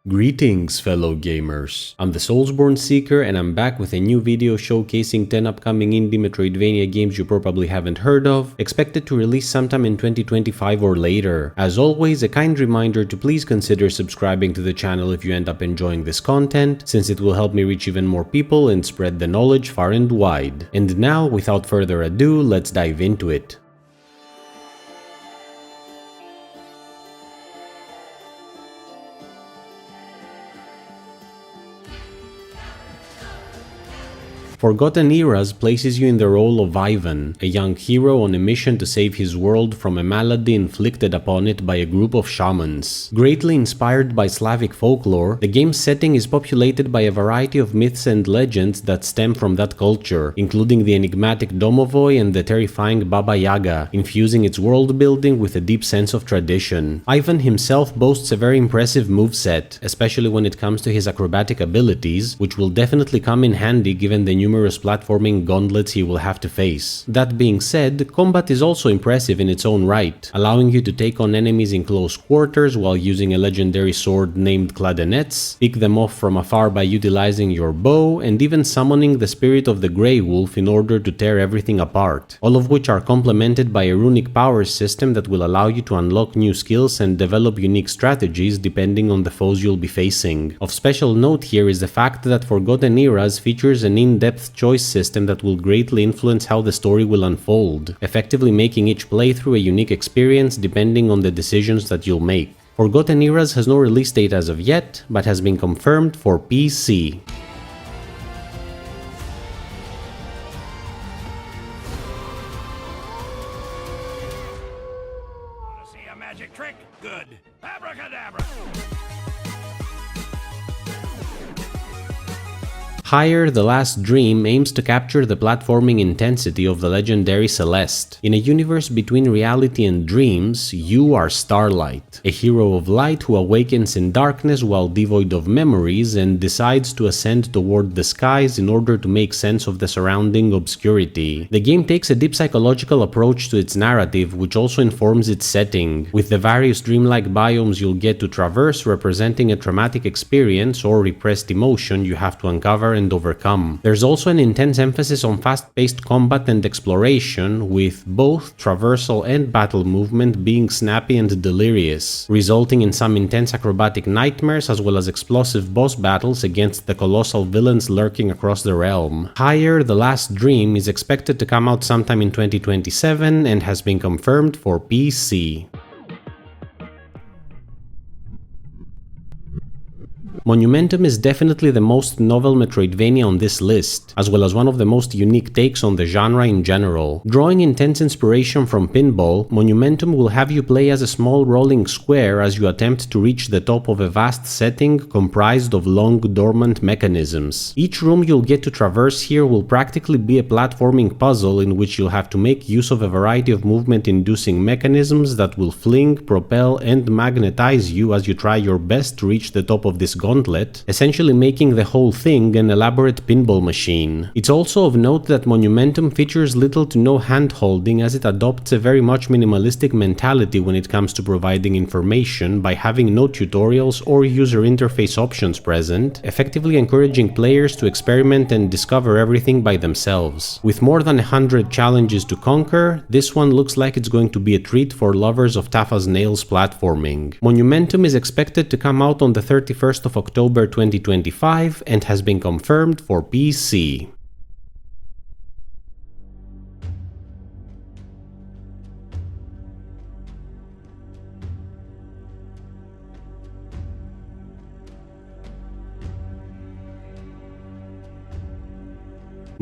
Greetings, fellow gamers. I'm the Soulsborne Seeker, and I'm back with a new video showcasing 10 upcoming indie Metroidvania games you probably haven't heard of, expected to release sometime in 2025 or later. As always, a kind reminder to please consider subscribing to the channel if you end up enjoying this content, since it will help me reach even more people and spread the knowledge far and wide. And now, without further ado, let's dive into it. Forgotten Eras places you in the role of Ivan, a young hero on a mission to save his world from a malady inflicted upon it by a group of shamans. Greatly inspired by Slavic folklore, the game's setting is populated by a variety of myths and legends that stem from that culture, including the enigmatic Domovoi and the terrifying Baba Yaga, infusing its world building with a deep sense of tradition. Ivan himself boasts a very impressive moveset, especially when it comes to his acrobatic abilities, which will definitely come in handy given the numerous platforming gauntlets he will have to face. That being said, combat is also impressive in its own right, allowing you to take on enemies in close quarters while using a legendary sword named Cladenets, pick them off from afar by utilizing your bow, and even summoning the spirit of the Grey Wolf in order to tear everything apart, all of which are complemented by a runic power system that will allow you to unlock new skills and develop unique strategies depending on the foes you'll be facing. Of special note here is the fact that Forgotten Eras features an in-depth choice system that will greatly influence how the story will unfold, effectively making each playthrough a unique experience depending on the decisions that you'll make. Forgotten Eras has no release date as of yet, but has been confirmed for PC. See a magic trick? Good. Abracadabra! Higher, The Last Dream aims to capture the platforming intensity of the legendary Celeste. In a universe between reality and dreams, you are Starlight, a hero of light who awakens in darkness while devoid of memories and decides to ascend toward the skies in order to make sense of the surrounding obscurity. The game takes a deep psychological approach to its narrative, which also informs its setting, with the various dreamlike biomes you'll get to traverse representing a traumatic experience or repressed emotion you have to uncover and overcome. There's also an intense emphasis on fast-paced combat and exploration, with both traversal and battle movement being snappy and delirious, resulting in some intense acrobatic nightmares as well as explosive boss battles against the colossal villains lurking across the realm. Higher, The Last Dream is expected to come out sometime in 2027 and has been confirmed for PC. Monumentum is definitely the most novel Metroidvania on this list, as well as one of the most unique takes on the genre in general. Drawing intense inspiration from pinball, Monumentum will have you play as a small rolling square as you attempt to reach the top of a vast setting comprised of long dormant mechanisms. Each room you'll get to traverse here will practically be a platforming puzzle in which you'll have to make use of a variety of movement-inducing mechanisms that will fling, propel, and magnetize you as you try your best to reach the top of this gauntlet, essentially making the whole thing an elaborate pinball machine. It's also of note that Monumentum features little to no hand-holding, as it adopts a very much minimalistic mentality when it comes to providing information by having no tutorials or user interface options present, effectively encouraging players to experiment and discover everything by themselves. With more than 100 challenges to conquer, this one looks like it's going to be a treat for lovers of tough as nails platforming. Monumentum is expected to come out on the 31st of October 2025 and has been confirmed for PC.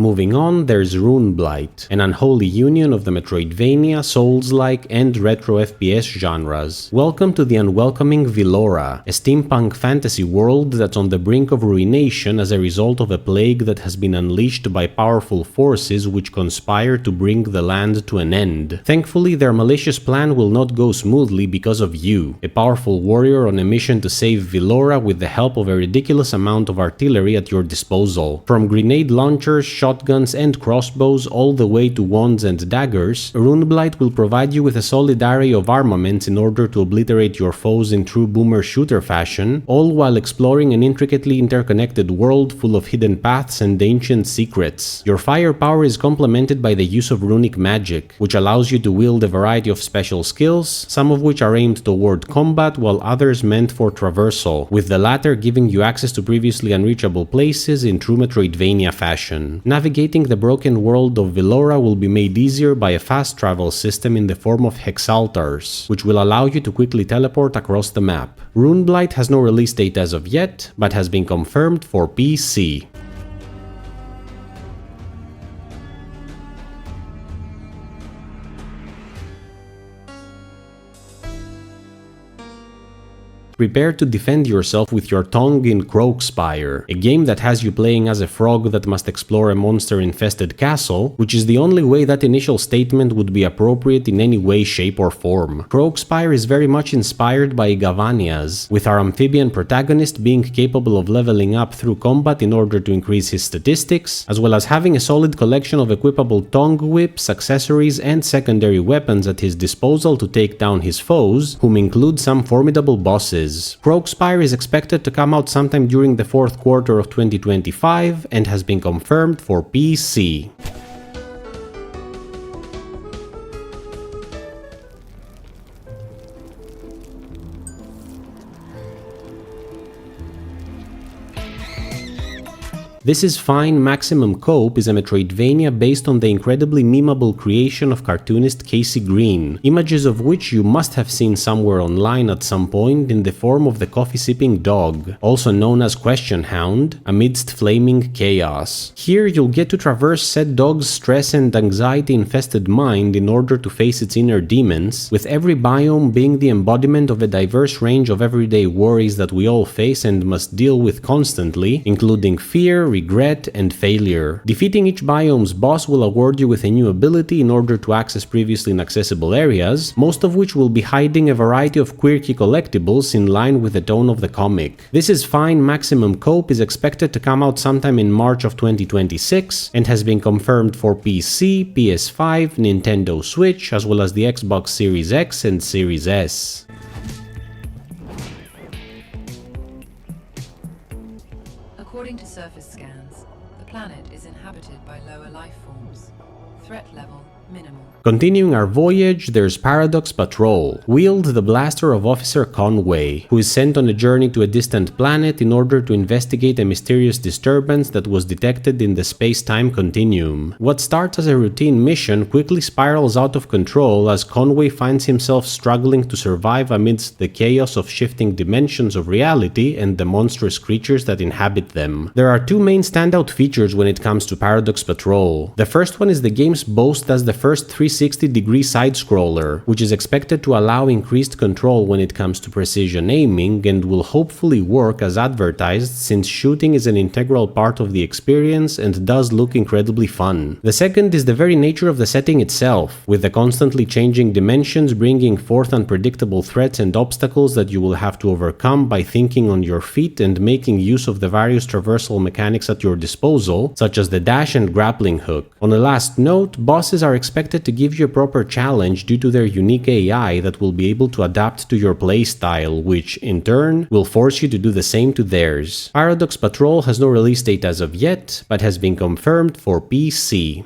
Moving on, there's Runeblight, an unholy union of the Metroidvania, Souls-like, and retro FPS genres. Welcome to the unwelcoming Villora, a steampunk fantasy world that's on the brink of ruination as a result of a plague that has been unleashed by powerful forces which conspire to bring the land to an end. Thankfully, their malicious plan will not go smoothly because of you, a powerful warrior on a mission to save Villora with the help of a ridiculous amount of artillery at your disposal. From grenade launchers, shotguns and crossbows all the way to wands and daggers, Runeblight will provide you with a solid array of armaments in order to obliterate your foes in true boomer shooter fashion, all while exploring an intricately interconnected world full of hidden paths and ancient secrets. Your firepower is complemented by the use of runic magic, which allows you to wield a variety of special skills, some of which are aimed toward combat while others meant for traversal, with the latter giving you access to previously unreachable places in true Metroidvania fashion. Navigating the broken world of Villora will be made easier by a fast travel system in the form of hexaltars, which will allow you to quickly teleport across the map. Runeblight has no release date as of yet, but has been confirmed for PC. Prepare to defend yourself with your tongue in Croakspire, a game that has you playing as a frog that must explore a monster-infested castle, which is the only way that initial statement would be appropriate in any way, shape or form. Croakspire is very much inspired by Gavanias, with our amphibian protagonist being capable of leveling up through combat in order to increase his statistics, as well as having a solid collection of equipable tongue whips, accessories and secondary weapons at his disposal to take down his foes, whom include some formidable bosses. Croakspire is expected to come out sometime during the fourth quarter of 2025 and has been confirmed for PC. This Is Fine Maximum Cope is a Metroidvania based on the incredibly memeable creation of cartoonist Casey Green, images of which you must have seen somewhere online at some point in the form of the coffee-sipping dog, also known as Question Hound, amidst flaming chaos. Here you'll get to traverse said dog's stress and anxiety-infested mind in order to face its inner demons, with every biome being the embodiment of a diverse range of everyday worries that we all face and must deal with constantly, including fear, regret, and failure. Defeating each biome's boss will award you with a new ability in order to access previously inaccessible areas, most of which will be hiding a variety of quirky collectibles in line with the tone of the comic. This Is Fine Maximum Cope is expected to come out sometime in March of 2026 and has been confirmed for PC, PS5, Nintendo Switch, as well as the Xbox Series X and Series S. According to surface scans, the planet is inhabited by lower life forms. Threat level minimal. Continuing our voyage, there's Paradox Patrol. Wield the blaster of Officer Conway, who is sent on a journey to a distant planet in order to investigate a mysterious disturbance that was detected in the space-time continuum. What starts as a routine mission quickly spirals out of control as Conway finds himself struggling to survive amidst the chaos of shifting dimensions of reality and the monstrous creatures that inhabit them. There are two main standout features when it comes to Paradox Patrol. The first one is the game's boast as the first 360-degree side-scroller, which is expected to allow increased control when it comes to precision aiming and will hopefully work as advertised, since shooting is an integral part of the experience and does look incredibly fun. The second is the very nature of the setting itself, with the constantly changing dimensions bringing forth unpredictable threats and obstacles that you will have to overcome by thinking on your feet and making use of the various traversal mechanics at your disposal, such as the dash and grappling hook. On a last note, bosses are expected to give you a proper challenge due to their unique AI that will be able to adapt to your playstyle, which, in turn, will force you to do the same to theirs. Paradox Patrol has no release date as of yet, but has been confirmed for PC.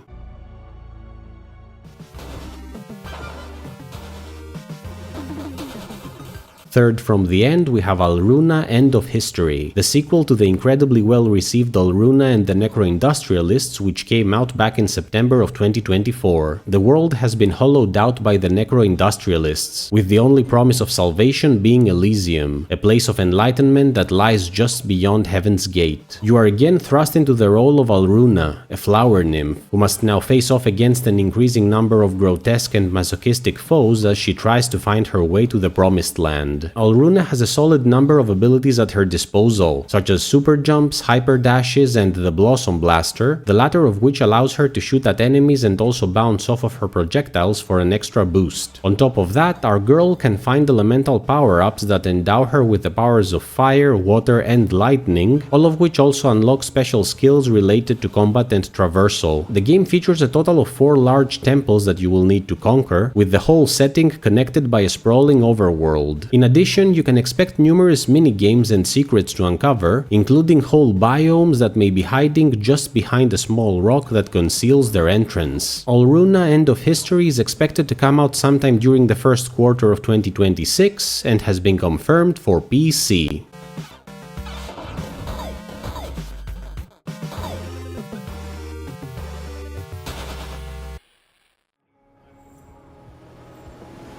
Third from the end, we have Alruna End of History, the sequel to the incredibly well-received Alruna and the Necro-Industrialists, which came out back in September of 2024. The world has been hollowed out by the Necro-Industrialists, with the only promise of salvation being Elysium, a place of enlightenment that lies just beyond Heaven's Gate. You are again thrust into the role of Alruna, a flower nymph, who must now face off against an increasing number of grotesque and masochistic foes as she tries to find her way to the Promised Land. hand. Alruna has a solid number of abilities at her disposal, such as super jumps, hyper dashes, and the Blossom Blaster, the latter of which allows her to shoot at enemies and also bounce off of her projectiles for an extra boost. On top of that, our girl can find elemental power-ups that endow her with the powers of fire, water, and lightning, all of which also unlock special skills related to combat and traversal. The game features a total of 4 large temples that you will need to conquer, with the whole setting connected by a sprawling overworld. In addition, you can expect numerous mini-games and secrets to uncover, including whole biomes that may be hiding just behind a small rock that conceals their entrance. Alruna End of History is expected to come out sometime during the first quarter of 2026 and has been confirmed for PC.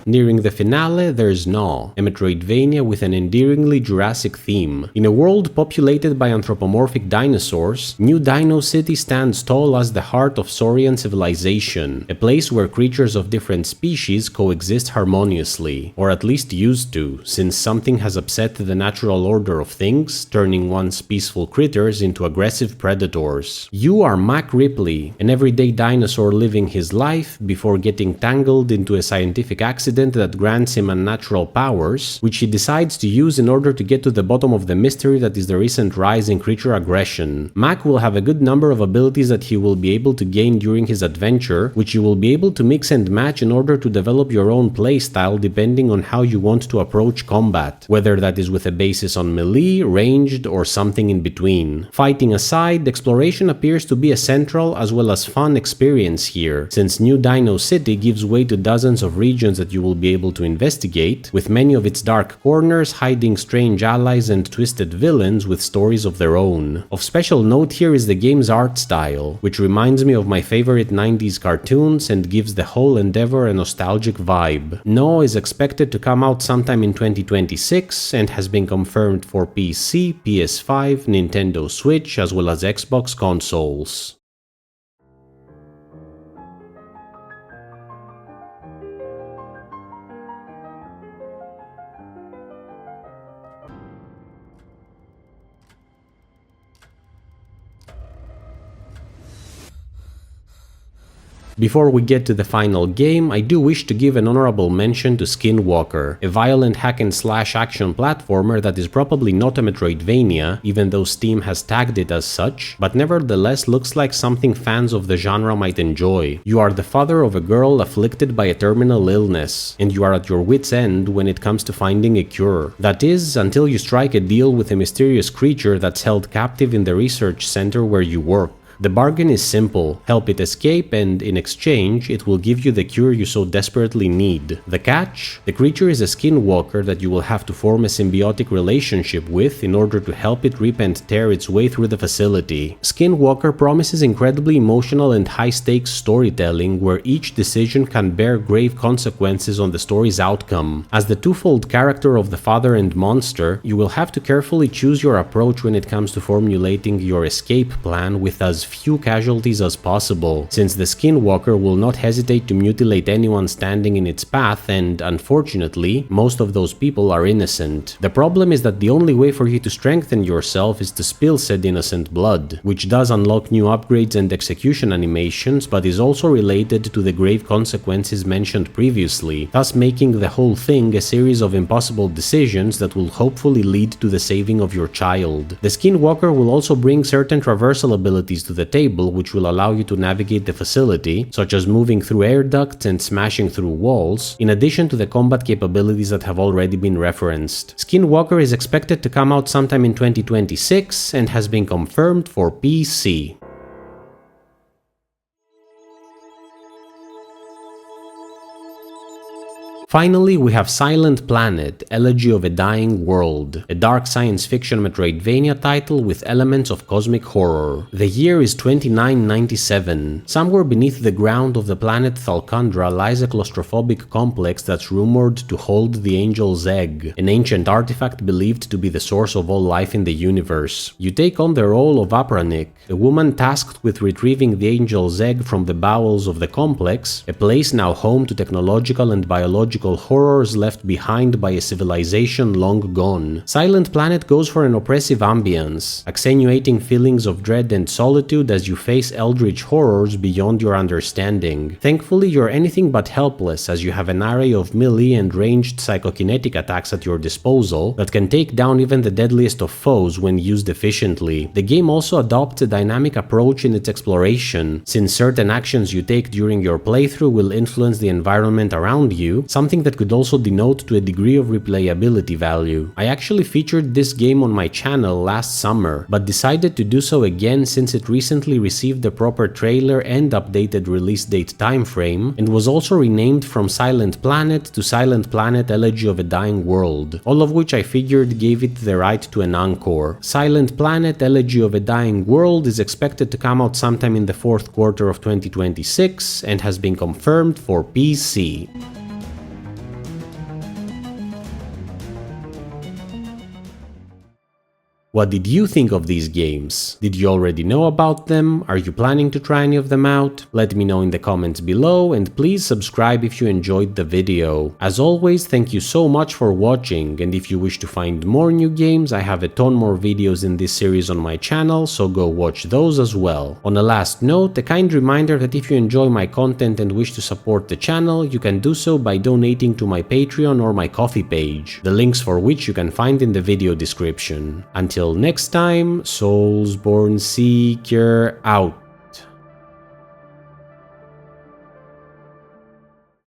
Nearing the finale, there's GNAW, a Metroidvania with an endearingly Jurassic theme. In a world populated by anthropomorphic dinosaurs, New Dino City stands tall as the heart of Saurian civilization, a place where creatures of different species coexist harmoniously, or at least used to, since something has upset the natural order of things, turning once peaceful critters into aggressive predators. You are Mac Ripley, an everyday dinosaur living his life before getting tangled into a scientific accident that grants him unnatural powers, which he decides to use in order to get to the bottom of the mystery that is the recent rise in creature aggression. Mac will have a good number of abilities that he will be able to gain during his adventure, which you will be able to mix and match in order to develop your own playstyle depending on how you want to approach combat, whether that is with a basis on melee, ranged, or something in between. Fighting aside, exploration appears to be a central as well as fun experience here, since New Dino City gives way to dozens of regions that you will be able to investigate, with many of its dark corners hiding strange allies and twisted villains with stories of their own. Of special note here is the game's art style, which reminds me of my favorite 90s cartoons and gives the whole endeavor a nostalgic vibe. GNAW is expected to come out sometime in 2026 and has been confirmed for PC, PS5, Nintendo Switch, as well as Xbox consoles. Before we get to the final game, I do wish to give an honorable mention to SKINWALKER, a violent hack-and-slash action platformer that is probably not a Metroidvania, even though Steam has tagged it as such, but nevertheless looks like something fans of the genre might enjoy. You are the father of a girl afflicted by a terminal illness, and you are at your wit's end when it comes to finding a cure. That is, until you strike a deal with a mysterious creature that's held captive in the research center where you work. The bargain is simple: help it escape and, in exchange, it will give you the cure you so desperately need. The catch? The creature is a skinwalker that you will have to form a symbiotic relationship with in order to help it rip and tear its way through the facility. Skinwalker promises incredibly emotional and high-stakes storytelling where each decision can bear grave consequences on the story's outcome. As the twofold character of the father and monster, you will have to carefully choose your approach when it comes to formulating your escape plan with as few casualties as possible, since the Skinwalker will not hesitate to mutilate anyone standing in its path, and unfortunately, most of those people are innocent. The problem is that the only way for you to strengthen yourself is to spill said innocent blood, which does unlock new upgrades and execution animations, but is also related to the grave consequences mentioned previously, thus making the whole thing a series of impossible decisions that will hopefully lead to the saving of your child. The Skinwalker will also bring certain traversal abilities to the table, which will allow you to navigate the facility, such as moving through air ducts and smashing through walls, in addition to the combat capabilities that have already been referenced. Skinwalker is expected to come out sometime in 2026 and has been confirmed for PC. Finally, we have Silent Planet, Elegy of a Dying World, a dark science fiction Metroidvania title with elements of cosmic horror. The year is 2997. Somewhere beneath the ground of the planet Thalkandra lies a claustrophobic complex that's rumored to hold the Angel's Egg, an ancient artifact believed to be the source of all life in the universe. You take on the role of Apranik, a woman tasked with retrieving the Angel's Egg from the bowels of the complex, a place now home to technological and biological psychological horrors left behind by a civilization long gone. Silent Planet goes for an oppressive ambience, accentuating feelings of dread and solitude as you face eldritch horrors beyond your understanding. Thankfully, you're anything but helpless as you have an array of melee and ranged psychokinetic attacks at your disposal that can take down even the deadliest of foes when used efficiently. The game also adopts a dynamic approach in its exploration, since certain actions you take during your playthrough will influence the environment around you, something that could also denote to a degree of replayability value. I actually featured this game on my channel last summer, but decided to do so again since it recently received the proper trailer and updated release date timeframe, and was also renamed from Silent Planet to Silent Planet Elegy of a Dying World, all of which I figured gave it the right to an encore. Silent Planet Elegy of a Dying World is expected to come out sometime in the fourth quarter of 2026 and has been confirmed for PC. What did you think of these games? Did you already know about them? Are you planning to try any of them out? Let me know in the comments below, and please subscribe if you enjoyed the video. As always, thank you so much for watching, and if you wish to find more new games, I have a ton more videos in this series on my channel, so go watch those as well. On a last note, a kind reminder that if you enjoy my content and wish to support the channel, you can do so by donating to my Patreon or my Ko-fi page, the links for which you can find in the video description. Until next time, Soulsborne Seeker out.